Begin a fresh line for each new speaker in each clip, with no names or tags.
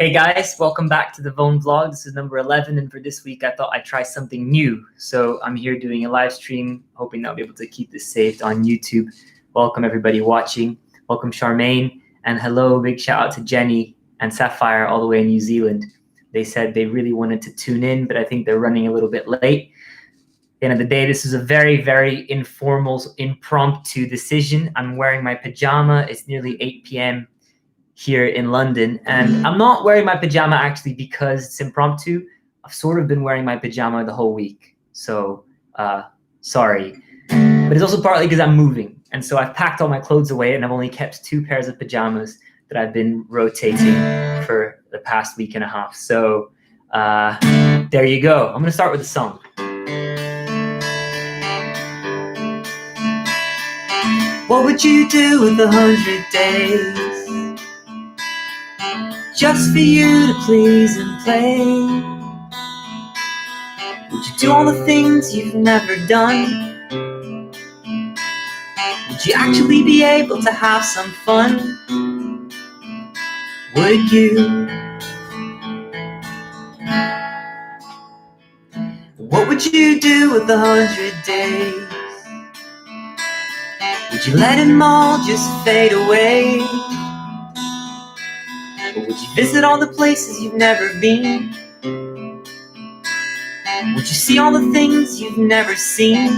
Hey guys, welcome back to the Vone vlog. This is number 11, and for this week I thought I'd try something new. So I'm here doing a live stream, hoping I'll be able to keep this saved on YouTube. Welcome everybody watching. Welcome Charmaine, and hello, big shout out to Jenny and Sapphire all the way in New Zealand. They said they really wanted to tune in, but I think they're running a little bit late. At the end of the day, this is a very, very informal, impromptu decision. I'm wearing my pajama. It's nearly 8 p.m. here in London, and I'm not wearing my pajama actually because it's impromptu. I've sort of been wearing my pajama the whole week, so sorry. But it's also partly because I'm moving, and so I've packed all my clothes away and I've only kept 2 pairs of pajamas that I've been rotating for the past week and a half. So there you go. I'm gonna start with a song. What would you do with 100 days? Just for you to please and play? Would you do all the things you've never done? Would you actually be able to have some fun? Would you? What would you do with 100 days? Would you let them all just fade away? Or would you visit all the places you've never been? Would you see all the things you've never seen?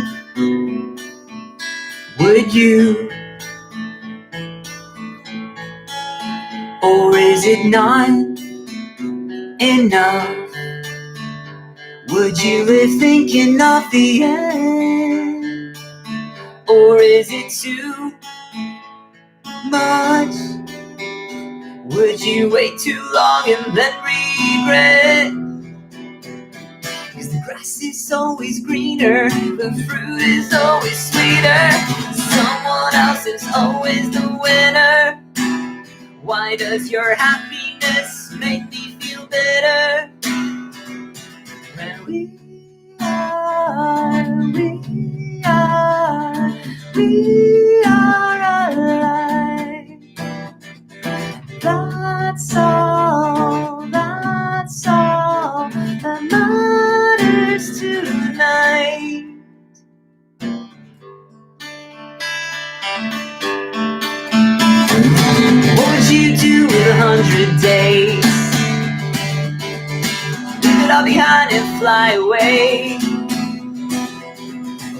Would you? Or is it not enough? Would you live thinking of the end? Or is it too much? Would you wait too long and then regret? Cause the grass is always greener, the fruit is always sweeter, someone else is always the winner. Why does your happiness make me feel bitter? When we are alive. That's all that matters tonight. What would you do with 100 days? Leave it all behind and fly away?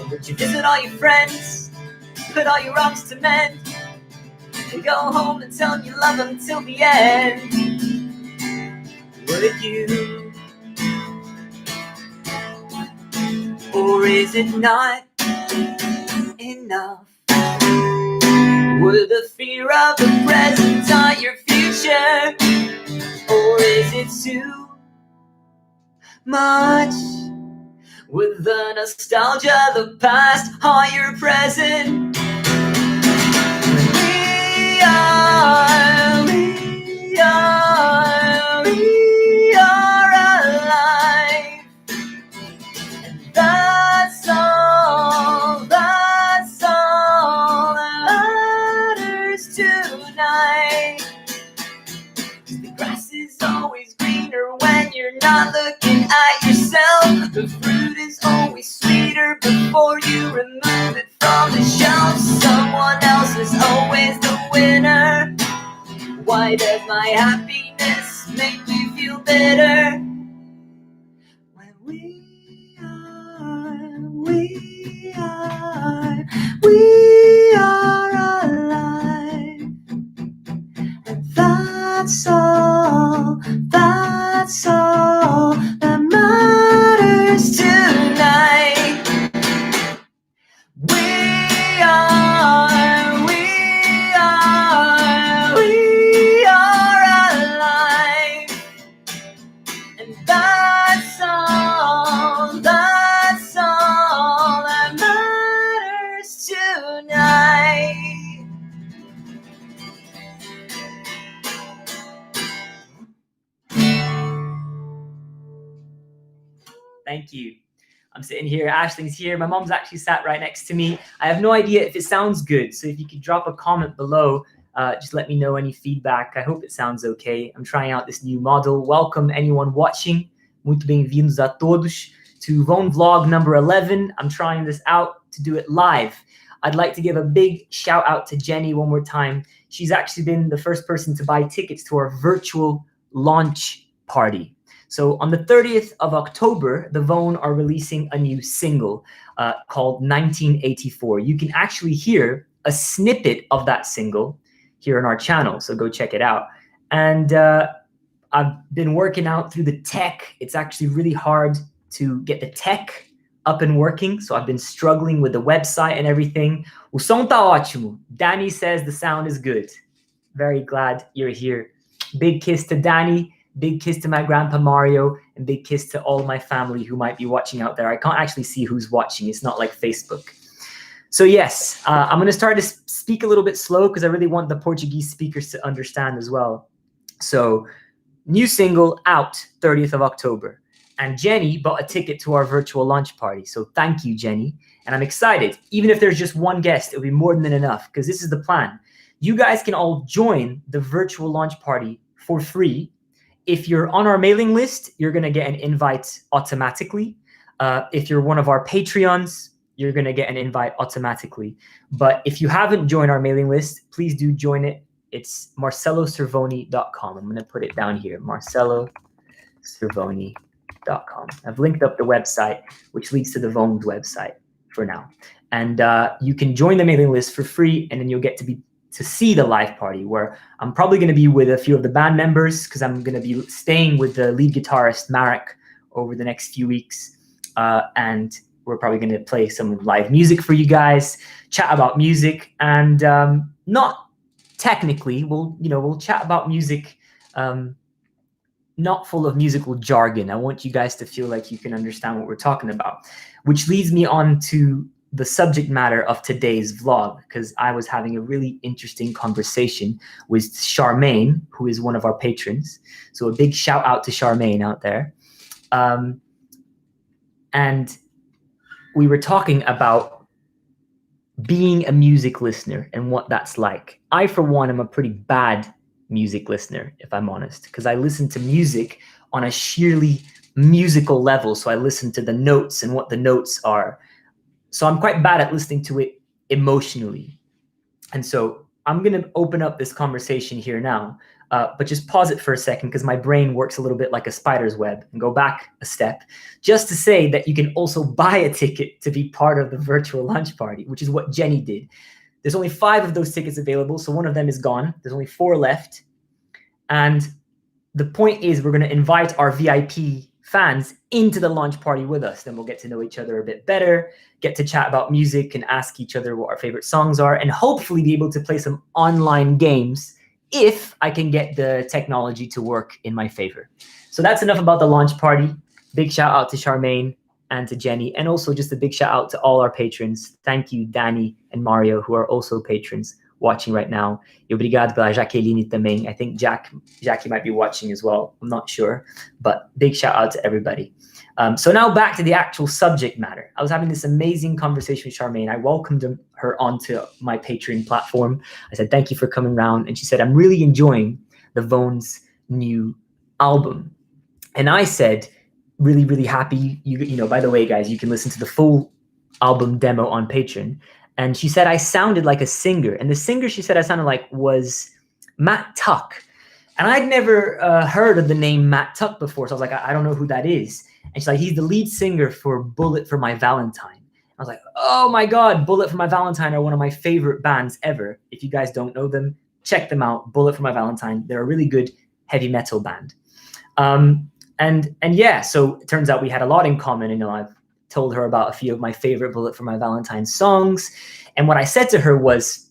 Or would you visit all your friends, put all your wrongs to mend, and go home and tell them you love them till the end? Would you? Or is it not enough? Would the fear of the present haunt your future? Or is it too much? Would the nostalgia of the past haunt your present? We are alive. And that's all that matters tonight. The grass is always greener when you're not looking at yourself. The fruit is always sweeter before you remove it from the shelf. Someone else is always the winner. Why does my happiness make me feel bitter? When we are alive. And that's all that matters tonight. We are alive. And that's all that matters tonight. Thank you. I'm sitting here, Ashling's here, my mom's actually sat right next to me. I have no idea if it sounds good, so if you could drop a comment below Just let me know any feedback. I hope it sounds okay. I'm trying out this new model. Welcome anyone watching. Muito bem-vindos a todos to Vone Vlog number 11. I'm trying this out to do it live. I'd like to give a big shout out to Jenny one more time. She's actually been the first person to buy tickets to our virtual launch party. So on the 30th of October, the Vone are releasing a new single called 1984. You can actually hear a snippet of that single here on our channel, so go check it out. And I've been working out through the tech. It's actually really hard to get the tech up and working, so I've been struggling with the website and everything. O som tá ótimo. Danny says the sound is good. Very glad you're here. Big kiss to Danny. Big kiss to my grandpa Mario, and big kiss to all my family who might be watching out there. I can't actually see who's watching. It's not like Facebook. So yes, I'm going to start to speak a little bit slow because I really want the Portuguese speakers to understand as well. So new single out 30th of October. And Jenny bought a ticket to our virtual launch party. So thank you, Jenny. And I'm excited. Even if there's just one guest, it'll be more than enough because this is the plan. You guys can all join the virtual launch party for free. If you're on our mailing list, you're going to get an invite automatically. If you're one of our Patreons, you're going to get an invite automatically. But if you haven't joined our mailing list, please do join it. It's marceloservoni.com. I'm going to put it down here, marceloservoni.com. I've linked up the website, which leads to the Vone's website for now. And you can join the mailing list for free, and then you'll get to see the live party where I'm probably going to be with a few of the band members because I'm going to be staying with the lead guitarist Marek over the next few weeks. And we're probably going to play some live music for you guys, chat about music, and not technically, we'll chat about music, not full of musical jargon. I want you guys to feel like you can understand what we're talking about, which leads me on to the subject matter of today's vlog, because I was having a really interesting conversation with Charmaine, who is one of our patrons. So a big shout out to Charmaine out there. And we were talking about being a music listener and what that's like. I, for one, am a pretty bad music listener, if I'm honest, because I listen to music on a sheerly musical level. So I listen to the notes and what the notes are. So I'm quite bad at listening to it emotionally. And so I'm going to open up this conversation here now, but just pause it for a second because my brain works a little bit like a spider's web, and go back a step just to say that you can also buy a ticket to be part of the virtual launch party, which is what Jenny did. There's only 5 of those tickets available, so one of them is gone. There's only 4 left. And the point is we're going to invite our VIP fans into the launch party with us. Then we'll get to know each other a bit better, get to chat about music and ask each other what our favorite songs are, and hopefully be able to play some online games if I can get the technology to work in my favor. So that's enough about the launch party. Big shout out to Charmaine and to Jenny, and also just a big shout out to all our patrons. Thank you, Danny and Mario, who are also patrons watching right now. E obrigado pela Jaqueline também. I think Jackie might be watching as well. I'm not sure, but big shout out to everybody. So now back to the actual subject matter. I was having this amazing conversation with Charmaine. I welcomed her onto my Patreon platform. I said, thank you for coming around. And she said, I'm really enjoying the Vone's new album. And I said, really, really happy. You know, by the way, guys, you can listen to the full album demo on Patreon. And she said I sounded like a singer. And the singer she said I sounded like was Matt Tuck. And I'd never heard of the name Matt Tuck before. So I was like, I don't know who that is. And she's like, he's the lead singer for Bullet for My Valentine. I was like, oh my God, Bullet for My Valentine are one of my favorite bands ever. If you guys don't know them, check them out. Bullet for My Valentine. They're a really good heavy metal band. And yeah, so it turns out we had a lot in common. You know, I've told her about a few of my favorite Bullet for My Valentine songs. And what I said to her was,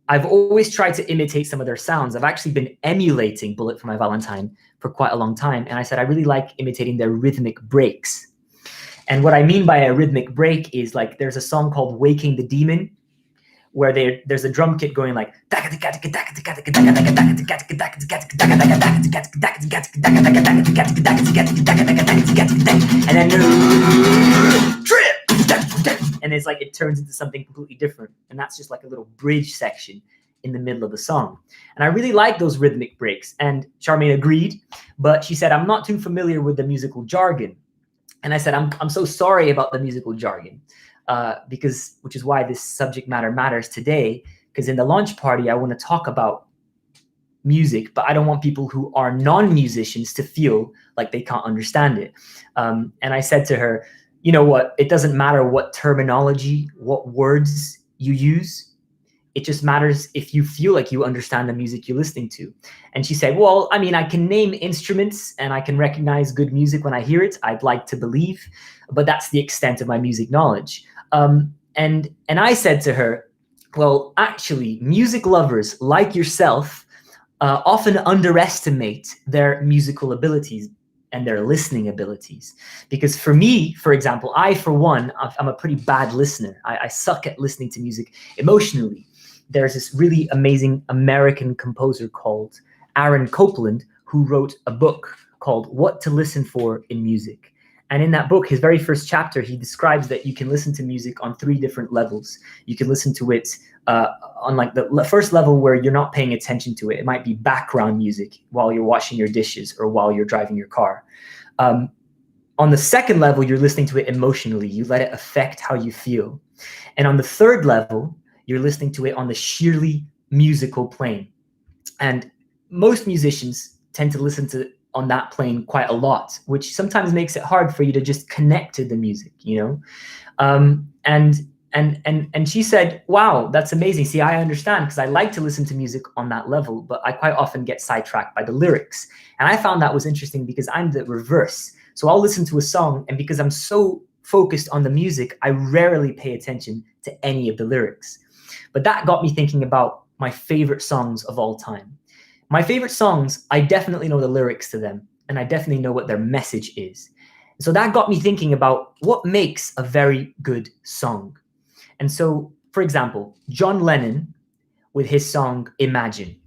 I've always tried to imitate some of their sounds. I've actually been emulating Bullet for My Valentine for quite a long time. And I said, I really like imitating their rhythmic breaks. And what I mean by a rhythmic break is like, there's a song called Waking the Demon, where there's a drum kit going like, and then and it's like it turns into something completely different, and that's just like a little bridge section in the middle of the song. And I really like those rhythmic breaks. And Charmaine agreed, but she said, I'm not too familiar with the musical jargon. And I said, I'm so sorry about the musical jargon, which is why this subject matter matters today, because in the launch party, I want to talk about music, but I don't want people who are non-musicians to feel like they can't understand it. And I said to her, you know what, it doesn't matter what terminology, what words you use. It just matters if you feel like you understand the music you're listening to. And she said, well, I mean, I can name instruments and I can recognize good music when I hear it. I'd like to believe, but that's the extent of my music knowledge. And I said to her, well, actually, music lovers like yourself often underestimate their musical abilities and their listening abilities. Because for me, for example, for one, I'm a pretty bad listener. I suck at listening to music emotionally. There's this really amazing American composer called Aaron Copland who wrote a book called What to Listen For in Music. And in that book, his very first chapter, he describes that you can listen to music on 3 different levels. You can listen to it on like the first level where you're not paying attention to it. It might be background music while you're washing your dishes or while you're driving your car. On the second level, you're listening to it emotionally. You let it affect how you feel. And on the third level, you're listening to it on the sheerly musical plane. And most musicians tend to listen to on that plane quite a lot, which sometimes makes it hard for you to just connect to the music, you know? And she said, wow, that's amazing. See, I understand because I like to listen to music on that level, but I quite often get sidetracked by the lyrics. And I found that was interesting because I'm the reverse. So I'll listen to a song, and because I'm so focused on the music, I rarely pay attention to any of the lyrics. But that got me thinking about my favorite songs of all time. My favorite songs, I definitely know the lyrics to them, and I definitely know what their message is. So that got me thinking about what makes a very good song. And so, for example, John Lennon with his song Imagine.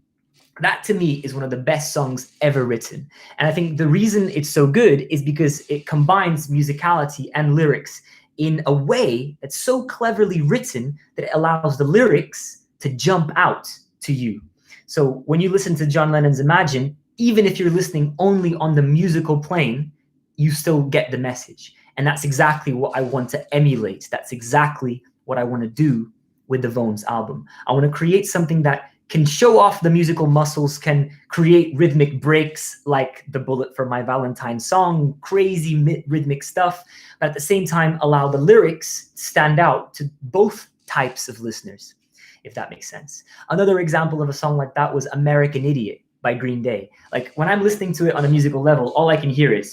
That to me is one of the best songs ever written. And I think the reason it's so good is because it combines musicality and lyrics in a way that's so cleverly written that it allows the lyrics to jump out to you. So when you listen to John Lennon's Imagine, even if you're listening only on the musical plane, you still get the message. And that's exactly what I want to emulate. That's exactly what I want to do with the Vone's album. I want to create something that can show off the musical muscles, can create rhythmic breaks like the Bullet for My Valentine song, crazy rhythmic stuff, but at the same time allow the lyrics to stand out to both types of listeners, if that makes sense. Another example of a song like that was American Idiot by Green Day. Like when I'm listening to it on a musical level, all I can hear is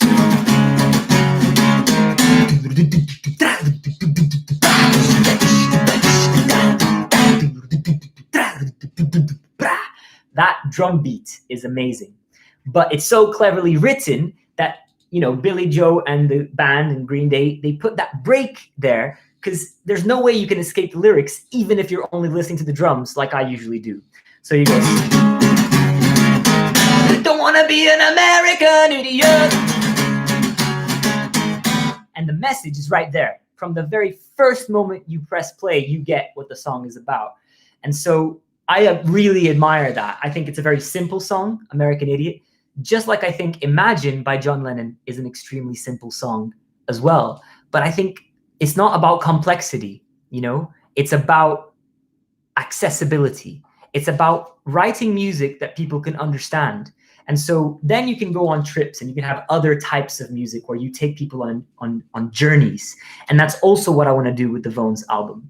that drum beat is amazing. But it's so cleverly written that, you know, Billy Joe and the band and Green Day, they put that break there because there's no way you can escape the lyrics, even if you're only listening to the drums like I usually do. So you go, don't want to be an American idiot. And the message is right there. From the very first moment you press play, you get what the song is about. And so I really admire that. I think it's a very simple song, American Idiot, just like I think Imagine by John Lennon is an extremely simple song as well. But I think it's not about complexity, you know? It's about accessibility. It's about writing music that people can understand. And so then you can go on trips and you can have other types of music where you take people on journeys. And that's also what I want to do with the Vone's album.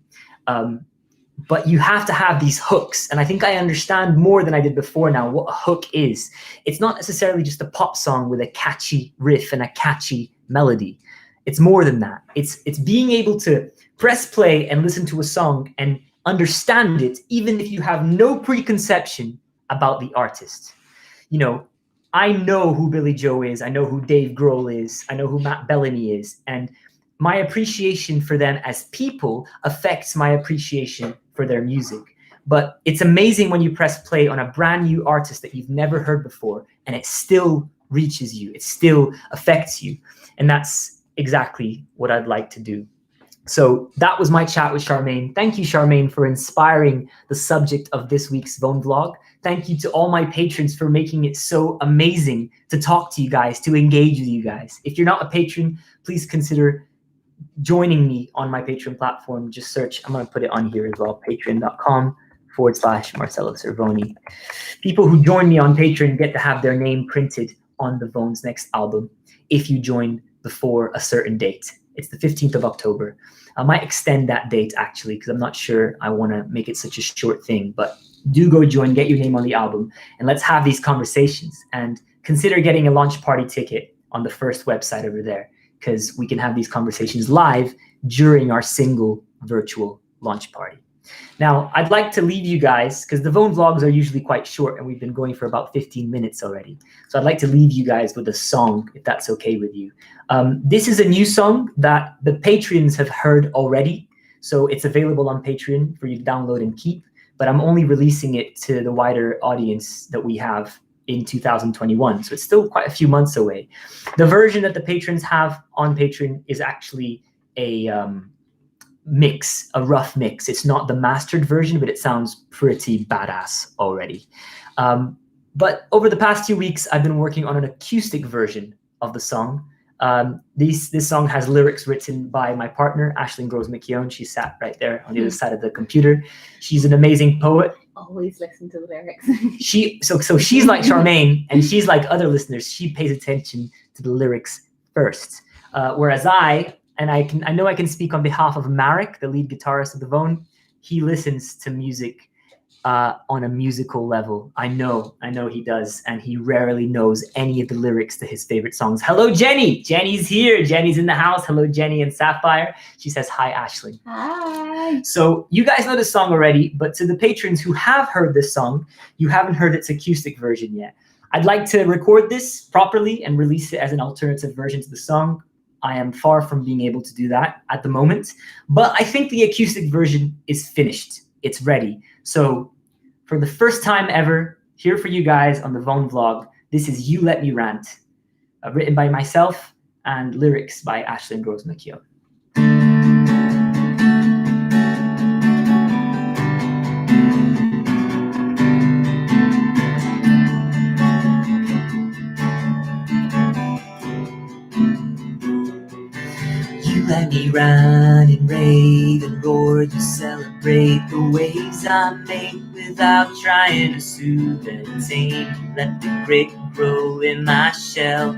But you have to have these hooks. And I think I understand more than I did before now what a hook is. It's not necessarily just a pop song with a catchy riff and a catchy melody. It's more than that. It's being able to press play and listen to a song and understand it, even if you have no preconception about the artist. You know, I know who Billy Joe is. I know who Dave Grohl is. I know who Matt Bellamy is. And my appreciation for them as people affects my appreciation for their music. But it's amazing when you press play on a brand new artist that you've never heard before, and it still reaches you. It still affects you. And that's exactly what I'd like to do So that was my chat with Charmaine. Thank you, Charmaine, for inspiring the subject of this week's Vone vlog. Thank you to all my patrons for making it so amazing to talk to you guys, to engage with you guys. If you're not a patron, please consider joining me on my Patreon platform. Just search, I'm going to put it on here as well, patreon.com/Marcelo Cervoni. People who join me on Patreon get to have their name printed on the Vone's next album if you join before a certain date. It's the 15th of October. I might extend that date actually because I'm not sure I want to make it such a short thing, but do go join, get your name on the album, and let's have these conversations. And consider getting a launch party ticket on the first website over there, because we can have these conversations live during our single virtual launch party. Now, I'd like to leave you guys, because the Vone vlogs are usually quite short and we've been going for about 15 minutes already. So I'd like to leave you guys with a song, if that's okay with you. This is a new song that the Patreons have heard already. So it's available on Patreon for you to download and keep, but I'm only releasing it to the wider audience that we have in 2021. So it's still quite a few months away. The version that the patrons have on Patreon is actually a mix, a rough mix. It's not the mastered version, but it sounds pretty badass already. But over the past 2 weeks, I've been working on an acoustic version of the song. This song has lyrics written by my partner, Aisling Groves McKeown. She sat right there on the other side of the computer. She's an amazing poet.
Always listen to the lyrics.
So she's like Charmaine, and she's like other listeners. She pays attention to the lyrics first. Whereas I know I can speak on behalf of Marek, the lead guitarist of the Vone. He listens to music on a musical level. I know he does, and he rarely knows any of the lyrics to his favorite songs. Hello, Jenny. Jenny's here. Jenny's in the house. Hello, Jenny and Sapphire. She says hi, Aisling.
Hi.
So you guys know this song already, but to the patrons who have heard this song, you haven't heard its acoustic version yet. I'd like to record this properly and release it as an alternative version to the song. I am far from being able to do that at the moment, but I think the acoustic version is finished. It's ready. So for the first time ever, here for you guys on the Vone vlog, this is You Let Me Rant, written by myself and lyrics by Aisling Groves McKeown. You let me rant and rave and roar. You celebrate the waves I make without trying to soothe and tame. You let the grit grow in my shell.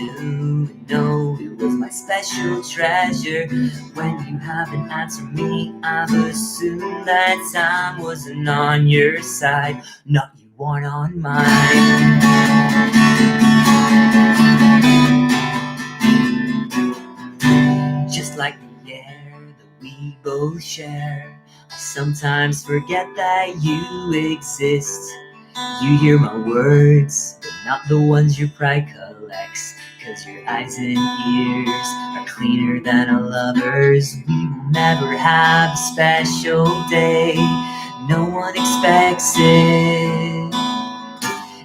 You knew and know it was my special treasure. When you haven't answered me, I've assumed that time wasn't on your side, not you weren't on mine. Just like the air that we both share, I sometimes forget that you exist. You hear my words, but not the ones your pride collects, 'cause your eyes and ears are cleaner than a lover's. We will never have a special day, no one expects it.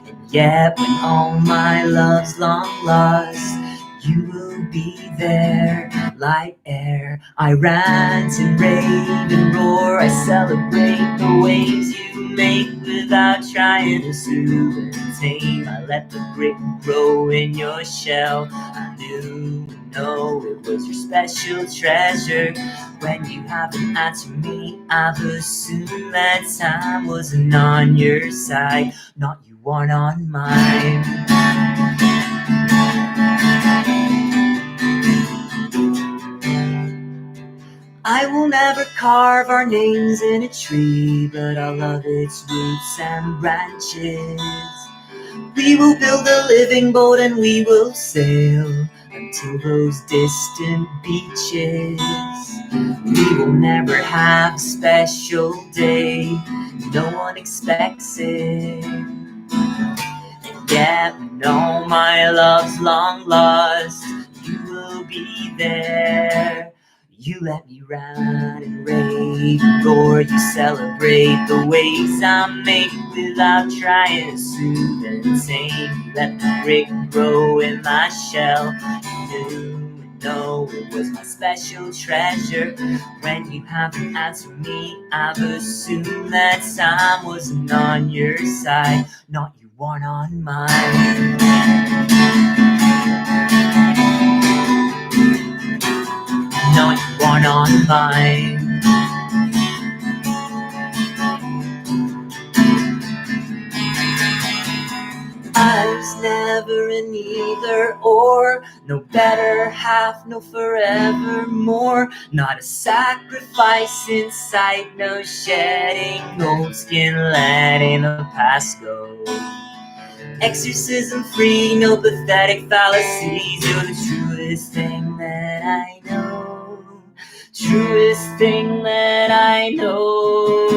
And yet when all my love's long lost, you will be there, light air. I rant and rave and roar. I celebrate the waves you make without trying to soothe and tame. I let the grit grow in your shell. I knew and know it was your special treasure. When you haven't answered me, I've assumed that time wasn't on your side, not you weren't on mine. I will never carve our names in a tree, but I'll love its roots and branches. We will build a living boat and we will sail until those distant beaches. We will never have a special day, no one expects it. And yet when all my love's long lost, you will be there. You let me rant and rave and roar. You celebrate the waves I make without trying to soothe and tame. You let the grit grow in my shell. You knew and know it was my special treasure. When you haven't answered me, I've assumed that time wasn't on your side, not you weren't on mine. Not you weren't on mine. I was never an either or, no better half, no forevermore. Not a sacrifice in sight, no shedding, no skin, letting the past go. Exorcism free, no pathetic fallacies. You're the truest thing that I know. Truest thing that I know.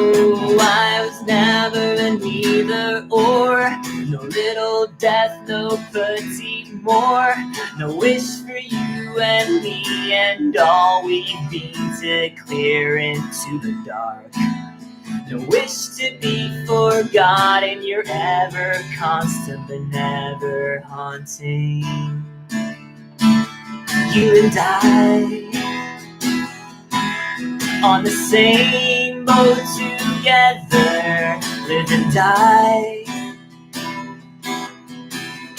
I was never an either or, no little death, no petite more. No wish for you and me and all we've been to clear into the dark. No wish to be forgotten, you're ever constant but never haunting. You and I on the same boat together, live and die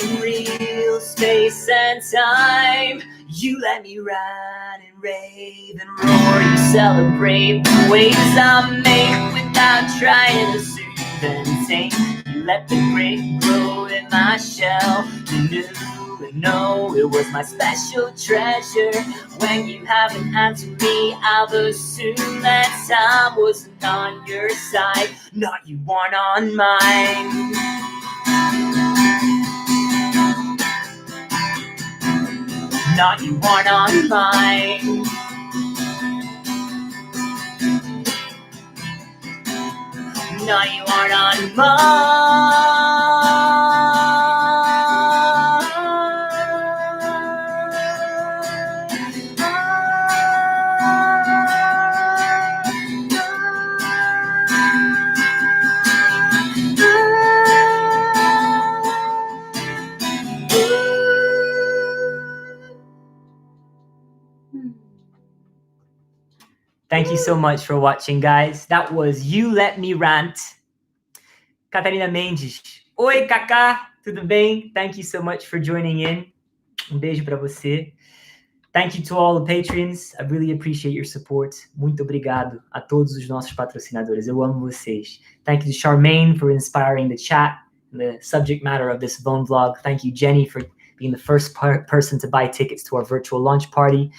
in real space and time. You let me ride and rave and roar. You celebrate the ways I make without trying to soothe and tame. You let the grape grow in my shell. You knew and know it was my special treasure. When you haven't answered me, I've assumed that time wasn't on your side, not you weren't on mine. Not you weren't on mine. Not you weren't on mine. Thank you so much for watching, guys. That was You Let Me Rant. Catarina Mendes. Oi, Kaká. Tudo bem? Thank you so much for joining in. Beijo pra você. Thank you to all the patrons. I really appreciate your support. Muito obrigado a todos os nossos patrocinadores. Eu amo vocês. Thank you to Charmaine for inspiring the chat and the subject matter of this Vone vlog. Thank you, Jenny, for being the first person to buy tickets to our virtual launch party.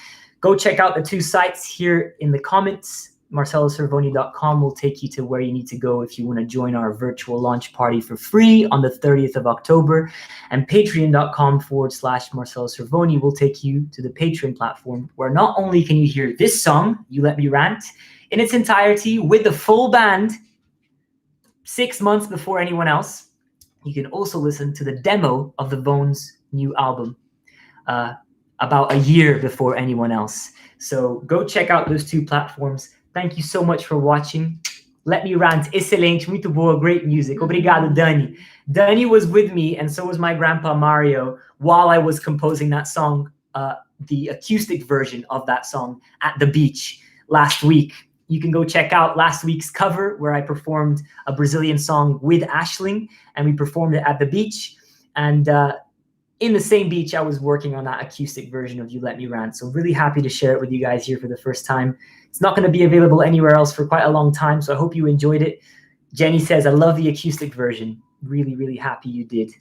Go check out the two sites here in the comments. MarceloServoni.com will take you to where you need to go if you want to join our virtual launch party for free on the 30th of October. And patreon.com/MarceloServoni will take you to the Patreon platform, where not only can you hear this song, You Let Me Rant, in its entirety with the full band 6 months before anyone else, you can also listen to the demo of the Vone's new album about a year before anyone else. So go check out those two platforms. Thank you so much for watching. Let Me Rant, excelente, muito boa, great music. Obrigado, Dani. Dani was with me, and so was my grandpa Mario, while I was composing that song, the acoustic version of that song at the beach last week. You can go check out last week's cover, where I performed a Brazilian song with Ashling, and we performed it at the beach. And in the same beach, I was working on that acoustic version of You Let Me Rant. So really happy to share it with you guys here for the first time. It's not going to be available anywhere else for quite a long time, so I hope you enjoyed it. Jenny says, I love the acoustic version. Really, really happy you did.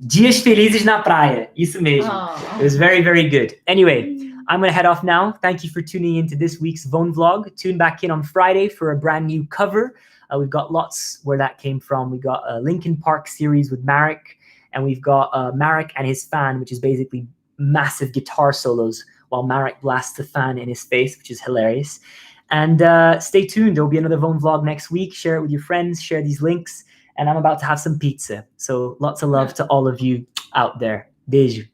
Dias felizes na praia. Isso mesmo. It was very, very good. Anyway, I'm going to head off now. Thank you for tuning into this week's Vone vlog. Tune back in on Friday for a brand new cover. We've got lots where that came from. We got a Linkin Park series with Marek. And we've got Marek and his fan, which is basically massive guitar solos while Marek blasts the fan in his face, which is hilarious. And stay tuned. There'll be another Vone vlog next week. Share it with your friends. Share these links. And I'm about to have some pizza. So lots of love to all of you out there. Beijo.